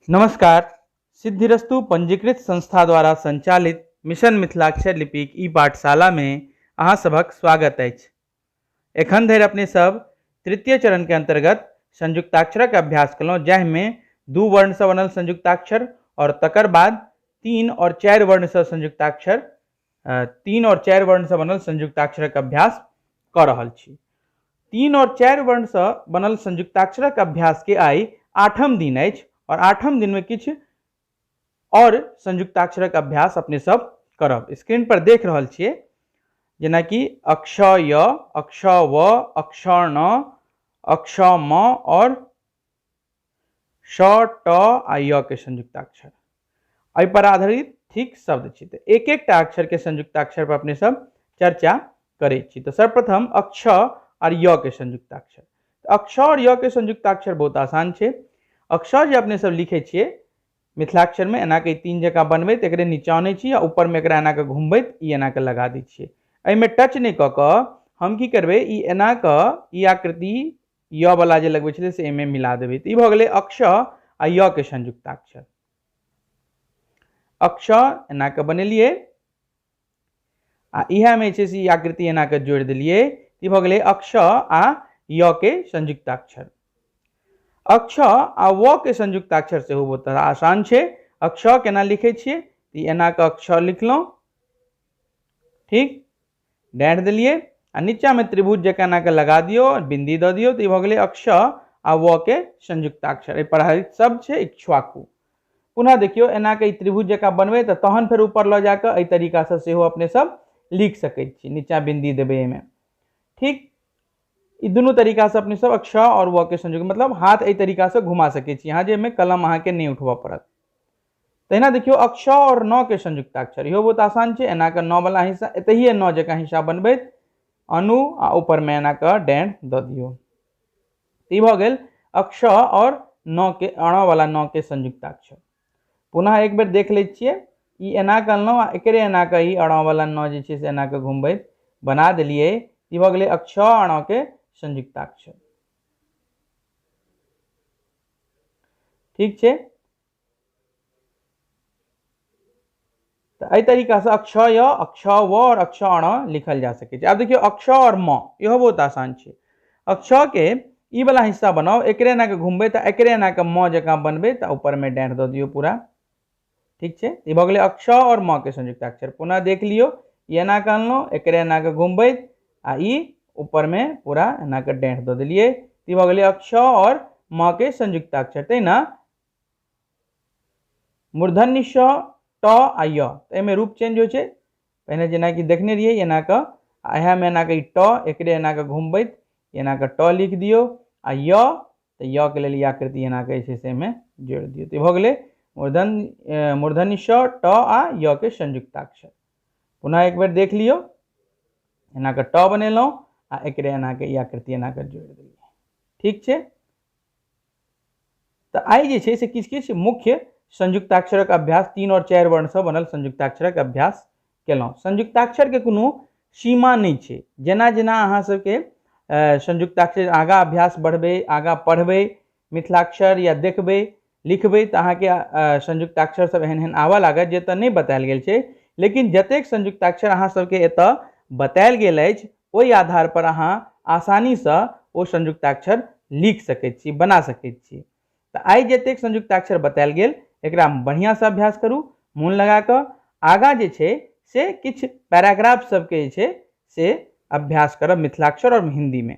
नमस्कार। सिद्धिरस्तु पंजीकृत संस्था द्वारा संचालित मिशन मिथिलाक्षर लिपिक ई पाठशाला में अहाँ सभक स्वागत अछि। एखन धरि अपने सब तृतीय चरण के अंतर्गत संयुक्ताक्षरक अभ्यास केलहुँ, जाहिमे 2 वर्ण से बनल संयुक्ताक्षर और तकर बाद 3 और 4 वर्ण से संयुक्ताक्षर 3 और 4 वर्ण से बनल संयुक्ताक्षरक अभ्यास कऽ रहल छी। 3 और 4 वर्ण से बनल संयुक्ताक्षरक अभ्यास के आइ 8म दिन अछि और 8म दिन में किछु और संयुक्ताक्षरक अभ्यास अपने सब करब। स्क्रीन पर देख रहल छियै, जेना कि अक्ष य, अक्ष व, अक्ष न, अक्ष म और श ट आ य के संयुक्ताक्षर। एहि पर आधारित ठीक शब्द छी, तऽ एक एकटा अक्षर के संयुक्ताक्षर पर अपने सब चर्चा करै छी। तऽ सर्वप्रथम अक्ष और य के संयुक्ताक्षर। अक्ष और य के संयुक्ताक्षर बहुत आसान छै। अक्षर जे अपने सब लिखे छियै मिथिलाक्षर में एना के 3 जगह बनबैत एकरे नीचा आनै छी आ ऊपर में एकरा एना के घुमबैत ई एना के लगा दै छियै। एहिमे टच नहीं कऽ कऽ हम की करबै, ई एना कऽ ई आकृति य वाला जे लगबै छलै से एमे मिला देबै। तऽ ई भऽ गेलै अक्ष आ य के संयुक्ताक्षर। अक्ष एना के बनेलियै आ इहे में छै से ई आकृति एना के जोड़ि देलियै। ई भऽ गेलै अक्ष आ य के संयुक्ताक्षर। अक्ष आ व के संयुक्ताक्षर से बहुत आसान छै। अक्ष केना लिखे छियै, ई एना के अक्ष लिखलहुँ, ठीक, डाँट देलियै आ नीचा में त्रिभुज जकाँ एना के लगा दियौ, बिंदी दऽ दियौ, तऽ ई भऽ गेलै अक्ष आ व के संयुक्ताक्षर। एहि पर आधारित शब्द छै इक्ष्वाकु। पुनः देखियो एना के त्रिभुज जकाँ बनबै तऽ तहन फेर ऊपर लऽ जाकऽ एहि तरीका से सेहो अपने सब लिख सकैत छी, नीचा बिंदी देबै एहिमे, ठीक। ई दुनू तरीका से अपने सब अक्ष और व के संयुक्त मतलब हाथ एहि तरीका से घुमा सकै छी अहाँ, जेमे कलम अहाँ के नहीं उठबऽ पड़त। तहिना देखियो अक्ष और न के संयुक्ताक्षर, इहो बहुत आसान छै। एना के न वाला हिस्सा एतहिए न जकाँ हिस्सा बनबैत अनु आ ऊपर में एना के डेंट दऽ दियौ। ई भऽ गेल अक्ष और न के अण वाला न के संयुक्ताक्षर। पुनः एक बेर देख लै छियै, ई एना के अनलहुँ आ एकरे एना के ई अण वाला न जे छै से एना के घुमबैत बना देलियै। ई भऽ गेलै अक्ष अण के संयुक्ताक्षर, ठीक छै। तो एहि तरीका से अक्ष य, अक्ष व और अक्ष अण लिखल जा सकै छै। आब देखियो अक्ष और म, इहो बहुत आसान छै। अक्ष के ई वाला हिस्सा बनाओ, एकरे एना के घुमबै तऽ एकरे एना के म जकाँ बनबै तऽ ऊपर में डाँट दऽ दियौ पूरा, ठीक छै। ई भऽ गेलै अक्ष और म के संयुक्ताक्षर। पुनः देख लियो, ई एना के अनलहुँ, एकरे एना के घुमबैत आ ई ऊपर में पूरा एना के डाँट दऽ देलियै। ई भऽ गेलै अक्ष और म के संयुक्ताक्षर। तहिना मूर्धन्य ष ट आ य, एहिमे रूप चेंज होइ छै। पहिने जेना कि देखने रहियै एना के, आ इहे में एना के ई ट एकरे एना के घुमबैत एना के ट लिख दियौ आ य, तऽ य के लेल ई आकृति एना के छै से एहिमे जोड़ि दियौ। तऽ भऽ गेलै मूर्धन्य ष ट आ य के संयुक्ताक्षर। पुनः एक बेर देख लियो, एना के ट बनेलहुँ आ एकरे एना के ई आकृति एना के जोड़ि देलियै, ठीक छै। तऽ आइ जे छै से किछु किछु मुख्य संयुक्ताक्षरक अभ्यास 3 और 4 वर्ण से बनल संयुक्ताक्षरक अभ्यास केलहुँ। संयुक्ताक्षर के कोनो सीमा नहीं छै। जेना जेना अहाँ सबके संयुक्ताक्षर आगा अभ्यास बढ़बै, आगा पढ़बै मिथिलाक्षर या देखबै लिखबै तऽ अहाँ के संयुक्ताक्षर सब एहन एहन आबऽ लागत जे एतऽ नहीं बतायल गेल छै। लेकिन जतेक संयुक्ताक्षर अहाँ सबके एतऽ बतायल गेल अछि, ओहि आधार पर अहाँ आसानी से ओ संयुक्ताक्षर लिख सकैत छी, बना सकैत छी। तऽ आइ जतेक संयुक्ताक्षर बतायल गेल एकरा बढ़िया से अभ्यास करू, मोन लगा कऽ। आगा जे छै से किछु पैराग्राफ सबके जे छै से अभ्यास करब मिथिलाक्षर और हिंदी में।